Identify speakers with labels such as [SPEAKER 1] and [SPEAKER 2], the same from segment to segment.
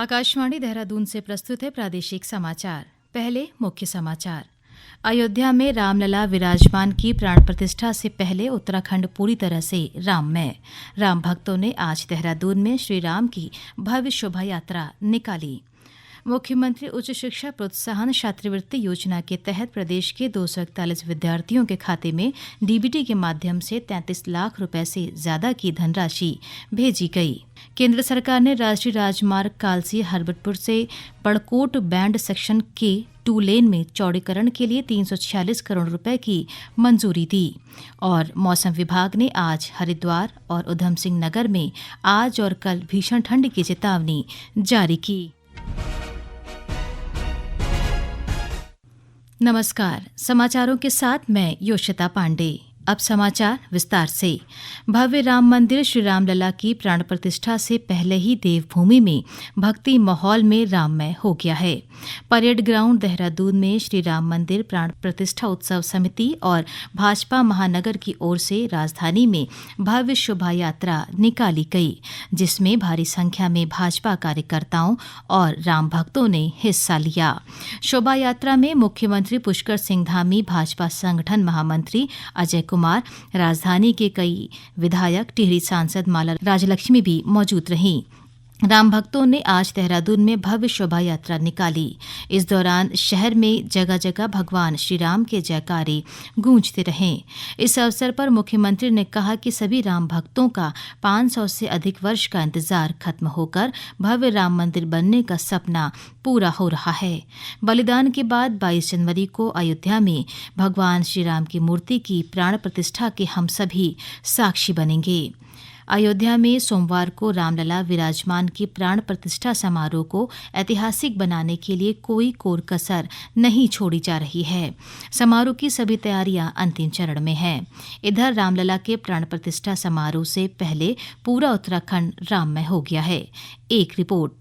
[SPEAKER 1] आकाशवाणी देहरादून से प्रस्तुत है प्रादेशिक समाचार। पहले मुख्य समाचार। अयोध्या में रामलला विराजमान की प्राण प्रतिष्ठा से पहले उत्तराखंड पूरी तरह से राममय। राम भक्तों ने आज देहरादून में श्री राम की भव्य शोभा यात्रा निकाली। मुख्यमंत्री उच्च शिक्षा प्रोत्साहन छात्रवृत्ति योजना के तहत प्रदेश के 241 विद्यार्थियों के खाते में डीबीटी के माध्यम से 33 लाख रुपए से ज्यादा की धनराशि भेजी गई। केंद्र सरकार ने राष्ट्रीय राजमार्ग कालसी हरबटपुर से पड़कोट बैंड सेक्शन के 2 लेन में चौड़ीकरण के लिए 346 करोड़ रुपए की मंजूरी दी। और मौसम विभाग ने आज हरिद्वार और उधम सिंह नगर में आज और कल भीषण ठंड की चेतावनी जारी की। नमस्कार, समाचारों के साथ मैं योशिता पांडे। अब समाचार विस्तार से। भव्य राम मंदिर श्री रामलला की प्राण प्रतिष्ठा से पहले ही देवभूमि में भक्ति माहौल में राममय हो गया है। परेड ग्राउंड देहरादून में श्री राम मंदिर प्राण प्रतिष्ठा उत्सव समिति और भाजपा महानगर की ओर से राजधानी में भव्य शोभा यात्रा निकाली गई, जिसमें भारी संख्या में भाजपा कार्यकर्ताओं और राम भक्तों ने हिस्सा लिया। शोभा यात्रा में मुख्यमंत्री पुष्कर सिंह धामी, भाजपा संगठन महामंत्री अजय कुमार, राजधानी के कई विधायक, टिहरी सांसद माला राजलक्ष्मी भी मौजूद रहीं। राम भक्तों ने आज देहरादून में भव्य शोभा यात्रा निकाली। इस दौरान शहर में जगह जगह भगवान श्री राम के जयकारे गूंजते रहे। इस अवसर पर मुख्यमंत्री ने कहा कि सभी राम भक्तों का 500 से अधिक वर्ष का इंतजार खत्म होकर भव्य राम मंदिर बनने का सपना पूरा हो रहा है। बलिदान के बाद 22 जनवरी को अयोध्या में भगवान श्री राम की मूर्ति की प्राण प्रतिष्ठा के हम सभी साक्षी बनेंगे। अयोध्या में सोमवार को रामलला विराजमान की प्राण प्रतिष्ठा समारोह को ऐतिहासिक बनाने के लिए कोई कोर कसर नहीं छोड़ी जा रही है। समारोह की सभी तैयारियां अंतिम चरण में हैं। इधर रामलला के प्राण प्रतिष्ठा समारोह से पहले पूरा उत्तराखंड राममय हो गया है। एक रिपोर्ट।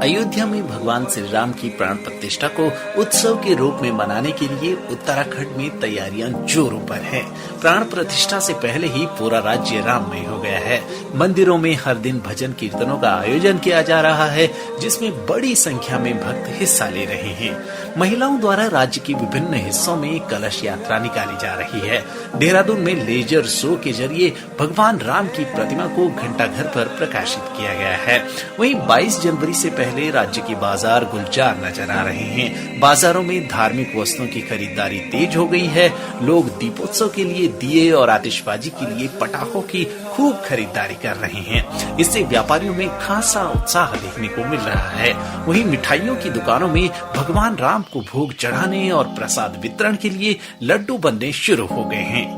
[SPEAKER 2] अयोध्या में भगवान श्री राम की प्राण प्रतिष्ठा को उत्सव के रूप में मनाने के लिए उत्तराखंड में तैयारियां जोरों पर हैं। प्राण प्रतिष्ठा से पहले ही पूरा राज्य राममय हो गया है। मंदिरों में हर दिन भजन कीर्तनों का आयोजन किया जा रहा है, जिसमें बड़ी संख्या में भक्त हिस्सा ले रहे हैं। महिलाओं द्वारा राज्य के विभिन्न हिस्सों में कलश यात्रा निकाली जा रही है। देहरादून में लेजर शो के जरिए भगवान राम की प्रतिमा को घंटाघर पर प्रकाशित किया गया है। वहीं 22 जनवरी से पहले राज्य के बाजार गुलजार नजर आ रहे हैं। बाजारों में धार्मिक वस्तुओं की खरीदारी तेज हो गई है। लोग दीपोत्सव के लिए दिए और आतिशबाजी के लिए पटाखों की खूब खरीदारी कर रहे हैं। इससे व्यापारियों में खासा उत्साह देखने को मिल रहा है। वहीं मिठाइयों की दुकानों में भगवान राम को भोग चढ़ाने और प्रसाद वितरण के लिए लड्डू बनने शुरू हो गए हैं।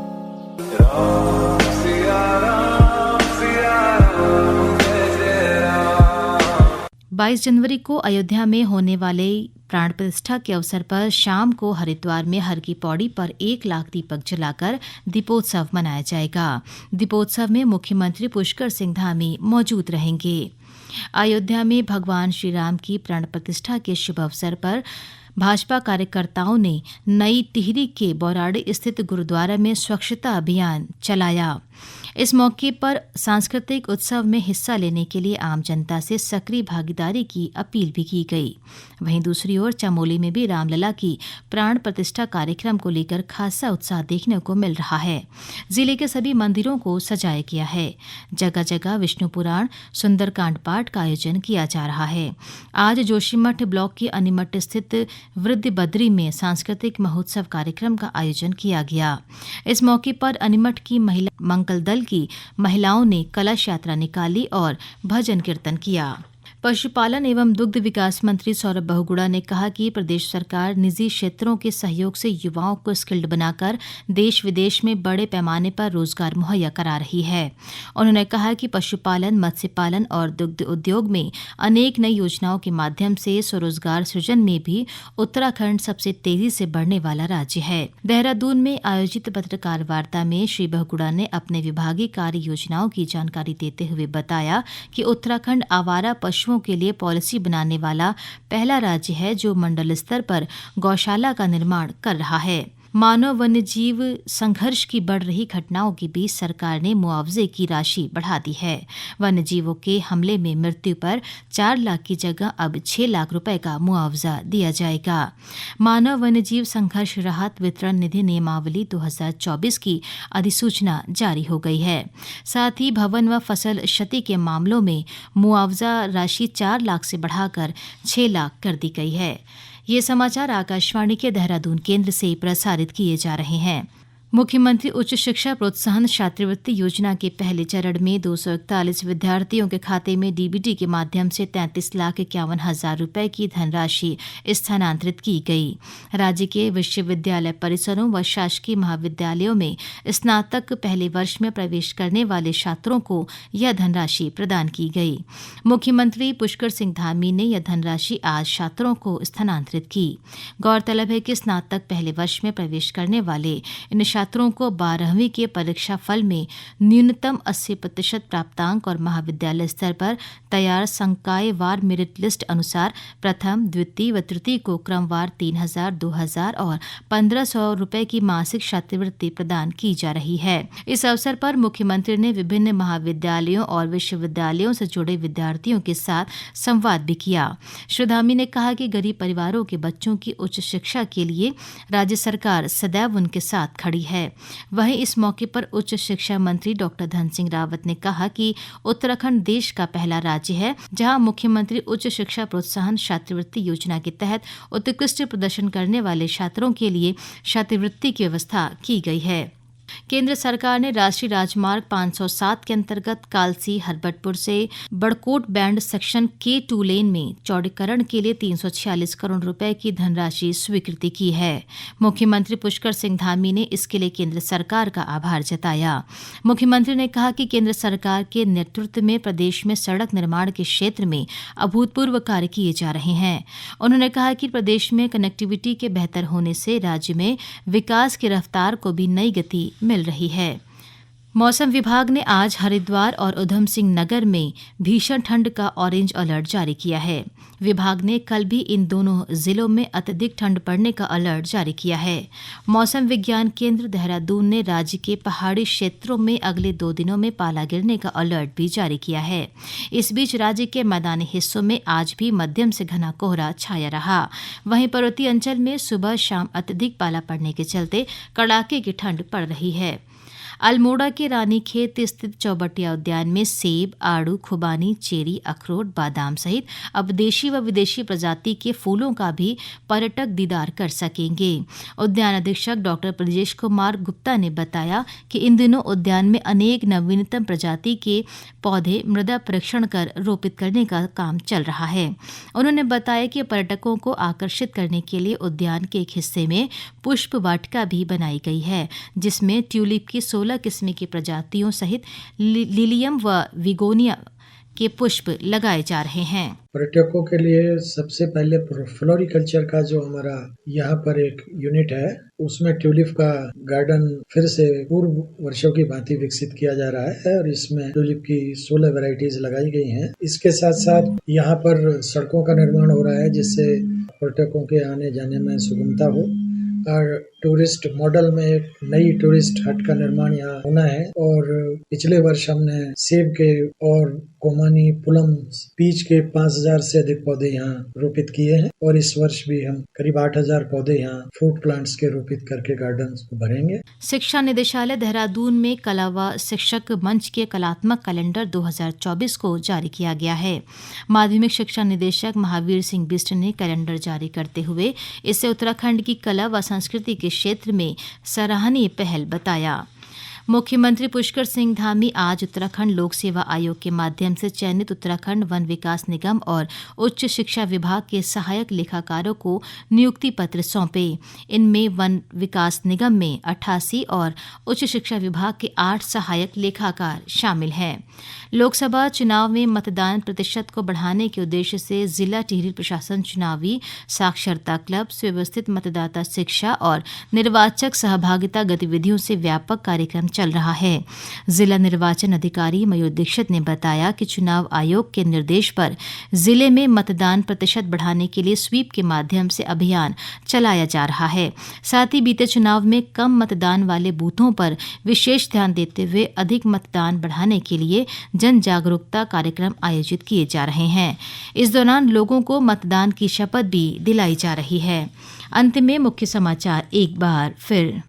[SPEAKER 1] 22 जनवरी को अयोध्या में होने वाले प्राण प्रतिष्ठा के अवसर पर शाम को हरिद्वार में हर की पौड़ी पर 1 लाख दीपक जलाकर दीपोत्सव मनाया जाएगा। दीपोत्सव में मुख्यमंत्री पुष्कर सिंह धामी मौजूद रहेंगे। अयोध्या में भगवान श्री राम की प्राण प्रतिष्ठा के शुभ अवसर पर भाजपा कार्यकर्ताओं ने नई टिहरी के बौराड़ी स्थित गुरुद्वारा में स्वच्छता अभियान चलाया। इस मौके पर सांस्कृतिक उत्सव में हिस्सा लेने के लिए आम जनता से सक्रिय भागीदारी की अपील भी की गई। वहीं दूसरी ओर चमोली में भी रामलला की प्राण प्रतिष्ठा कार्यक्रम को लेकर खासा उत्साह देखने को मिल रहा है। जिले के सभी मंदिरों को सजाया गया है। जगह जगह विष्णु पुराण, सुंदरकांड पाठ का आयोजन किया जा रहा है। आज जोशीमठ ब्लॉक के अनीमठ स्थित वृद्ध बद्री में सांस्कृतिक महोत्सव कार्यक्रम का आयोजन किया गया। इस मौके पर अनीमठ की महिला मंगल दल की महिलाओं ने कलश यात्रा निकाली और भजन कीर्तन किया। पशुपालन एवं दुग्ध विकास मंत्री सौरभ बहुगुणा ने कहा कि प्रदेश सरकार निजी क्षेत्रों के सहयोग से युवाओं को स्किल्ड बनाकर देश विदेश में बड़े पैमाने पर रोजगार मुहैया करा रही है। उन्होंने कहा कि पशुपालन, मत्स्य पालन और दुग्ध उद्योग में अनेक नई योजनाओं के माध्यम से स्वरोजगार सृजन में भी उत्तराखंड सबसे तेजी से बढ़ने वाला राज्य है। देहरादून में आयोजित पत्रकार वार्ता में श्री बहुगुणा ने अपने विभागीय कार्य योजनाओं की जानकारी देते हुए बताया कि उत्तराखंड आवारा पशुओं के लिए पॉलिसी बनाने वाला पहला राज्य है जो मंडल स्तर पर गौशाला का निर्माण कर रहा है। मानव वन्यजीव संघर्ष की बढ़ रही घटनाओं के बीच सरकार ने मुआवजे की राशि बढ़ा दी है। वन्यजीवों के हमले में मृत्यु पर 4 लाख की जगह अब 6 लाख रुपए का मुआवजा दिया जाएगा। मानव वन्यजीव संघर्ष राहत वितरण निधि नियमावली 2024 की अधिसूचना जारी हो गई है। साथ ही भवन व फसल क्षति के मामलों में मुआवजा राशि 4 लाख से बढ़ाकर 6 लाख कर दी गई है। ये समाचार आकाशवाणी के देहरादून केंद्र से प्रसारित किए जा रहे हैं। मुख्यमंत्री उच्च शिक्षा प्रोत्साहन छात्रवृत्ति योजना के पहले चरण में 241 विद्यार्थियों के खाते में डीबीटी के माध्यम से 33,51,000 रुपए की धनराशि स्थानांतरित की गई। राज्य के विश्वविद्यालय परिसरों व शासकीय महाविद्यालयों में स्नातक पहले वर्ष में प्रवेश करने वाले छात्रों को यह धनराशि प्रदान की गई। मुख्यमंत्री पुष्कर सिंह धामी ने यह धनराशि आज छात्रों को स्थानांतरित की। गौरतलब है कि स्नातक पहले वर्ष में प्रवेश करने वाले इन छात्रों को 12वीं के परीक्षा फल में न्यूनतम 80% प्राप्तांक और महाविद्यालय स्तर पर तैयार संकायवार मेरिट लिस्ट अनुसार प्रथम, द्वितीय व तृतीय को क्रमवार 3,000, 2,000 और 1,500 रुपए की मासिक छात्रवृत्ति प्रदान की जा रही है। इस अवसर पर मुख्यमंत्री ने विभिन्न महाविद्यालयों और विश्वविद्यालयों से जुड़े विद्यार्थियों के साथ संवाद भी किया। श्री धामी ने कहा कि गरीब परिवारों के बच्चों की उच्च शिक्षा के लिए राज्य सरकार सदैव उनके साथ खड़ी है। वहीं इस मौके पर उच्च शिक्षा मंत्री डॉक्टर धन सिंह रावत ने कहा कि उत्तराखंड देश का पहला राज्य है जहां मुख्यमंत्री उच्च शिक्षा प्रोत्साहन छात्रवृत्ति योजना के तहत उत्कृष्ट प्रदर्शन करने वाले छात्रों के लिए छात्रवृत्ति की व्यवस्था की गई है। केंद्र सरकार ने राष्ट्रीय राजमार्ग 507 के अंतर्गत कालसी हरबटपुर से बड़कोट बैंड सेक्शन K2 लेन में चौड़ीकरण के लिए 346 करोड़ रुपए की धनराशि स्वीकृति की है। मुख्यमंत्री पुष्कर सिंह धामी ने इसके लिए केंद्र सरकार का आभार जताया। मुख्यमंत्री ने कहा कि केंद्र सरकार के नेतृत्व में प्रदेश में सड़क निर्माण के क्षेत्र में अभूतपूर्व कार्य किए जा रहे हैं। उन्होंने कहा कि प्रदेश में कनेक्टिविटी के बेहतर होने से राज्य में विकास की रफ्तार को भी नई गति मिल रही है। मौसम विभाग ने आज हरिद्वार और उधम सिंह नगर में भीषण ठंड का ऑरेंज अलर्ट जारी किया है। विभाग ने कल भी इन दोनों जिलों में अत्यधिक ठंड पड़ने का अलर्ट जारी किया है। मौसम विज्ञान केंद्र देहरादून ने राज्य के पहाड़ी क्षेत्रों में अगले 2 दिनों में पाला गिरने का अलर्ट भी जारी किया है। इस बीच राज्य के मैदानी हिस्सों में आज भी मध्यम से घना कोहरा छाया रहा। वहीं पर्वतीय अंचल में सुबह शाम अत्यधिक पाला पड़ने के चलते कड़ाके की ठंड पड़ रही है। अल्मोड़ा के रानीखेत स्थित चौबटिया उद्यान में सेब, आड़ू, खुबानी, चेरी, अखरोट, बादाम सहित अब देशी व विदेशी प्रजाति के फूलों का भी पर्यटक दीदार कर सकेंगे। उद्यान अधीक्षक डॉक्टर ब्रजेश कुमार गुप्ता ने बताया कि इन दिनों उद्यान में अनेक नवीनतम प्रजाति के पौधे मृदा परीक्षण कर रोपित करने का काम चल रहा है। उन्होंने बताया कि पर्यटकों को आकर्षित करने के लिए उद्यान के एक हिस्से में पुष्प वाटिका भी बनाई गई है, जिसमें ट्यूलिप की 16 किस्म की प्रजातियों सहित लिलियम व विगोनिया के पुष्प लगाए जा रहे हैं।
[SPEAKER 3] पर्यटकों के लिए सबसे पहले फ्लोरिकल्चर का जो हमारा यहाँ पर एक यूनिट है, उसमें ट्यूलिप का गार्डन फिर से पूर्व वर्षों की भांति विकसित किया जा रहा है और इसमें ट्यूलिप की 16 वैरायटीज लगाई गई हैं। इसके साथ साथ यहाँ पर सड़कों का निर्माण हो रहा है जिससे पर्यटकों के आने जाने में सुगमता हो और टूरिस्ट मॉडल में एक नई टूरिस्ट हट का निर्माण यहाँ होना है। और पिछले वर्ष हमने सेब के और कोमानी, पुलम, पीच के 5,000 से अधिक पौधे यहाँ रोपित किए हैं और इस वर्ष भी हम करीब 8,000 पौधे यहाँ फ्रूट प्लांट्स के रोपित करके गार्डन को भरेंगे।
[SPEAKER 1] शिक्षा निदेशालय देहरादून में कला व शिक्षक मंच के कलात्मक कैलेंडर 2024 को जारी किया गया है। माध्यमिक शिक्षा निदेशक महावीर सिंह बिष्ट ने कैलेंडर जारी करते हुए इसे उत्तराखंड की कला व संस्कृति के क्षेत्र में सराहनीय पहल बताया। मुख्यमंत्री पुष्कर सिंह धामी आज उत्तराखंड लोक सेवा आयोग के माध्यम से चयनित उत्तराखंड वन विकास निगम और उच्च शिक्षा विभाग के सहायक लेखाकारों को नियुक्ति पत्र सौंपे। इनमें वन विकास निगम में 88 और उच्च शिक्षा विभाग के 8 सहायक लेखाकार शामिल हैं। लोकसभा चुनाव में मतदान प्रतिशत को बढ़ाने के उद्देश्य से जिला टिहरी प्रशासन चुनावी साक्षरता क्लब, सुव्यवस्थित मतदाता शिक्षा और निर्वाचक सहभागिता गतिविधियों से व्यापक कार्यक्रम चल रहा है। जिला निर्वाचन अधिकारी मयूर दीक्षित ने बताया कि चुनाव आयोग के निर्देश पर जिले में मतदान प्रतिशत बढ़ाने के लिए स्वीप के माध्यम से अभियान चलाया जा रहा है। साथ ही बीते चुनाव में कम मतदान वाले बूथों पर विशेष ध्यान देते हुए अधिक मतदान बढ़ाने के लिए जन जागरूकता कार्यक्रम आयोजित किए जा रहे हैं। इस दौरान लोगों को मतदान की शपथ भी दिलाई जा रही है। अंत में मुख्य समाचार एक बार फिर।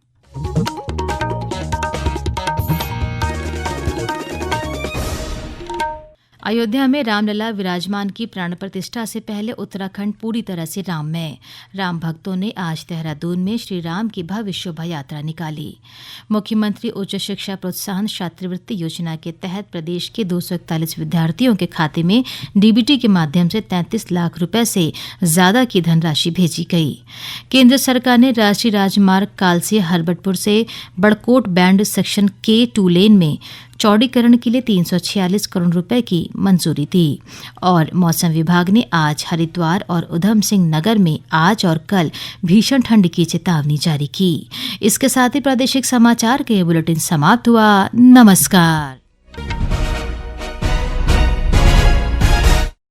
[SPEAKER 1] अयोध्या में रामलला विराजमान की प्राण प्रतिष्ठा से पहले उत्तराखंड पूरी तरह से राममय। राम भक्तों ने आज देहरादून में श्री राम की भव्य शोभा यात्रा निकाली। मुख्यमंत्री उच्च शिक्षा प्रोत्साहन छात्रवृत्ति योजना के तहत प्रदेश के 241 विद्यार्थियों के खाते में डीबीटी के माध्यम से 33 लाख रुपए से ज्यादा की धनराशि भेजी गई। केंद्र सरकार ने राष्ट्रीय राजमार्ग कालसी हरबटपुर से बड़कोट बैंड सेक्शन के 2 लेन में चौड़ीकरण के लिए 346 करोड़ रुपए की मंजूरी दी। और मौसम विभाग ने आज हरिद्वार और उधम सिंह नगर में आज और कल भीषण ठंड की चेतावनी जारी की। इसके साथ ही प्रादेशिक समाचार के बुलेटिन समाप्त हुआ। नमस्कार।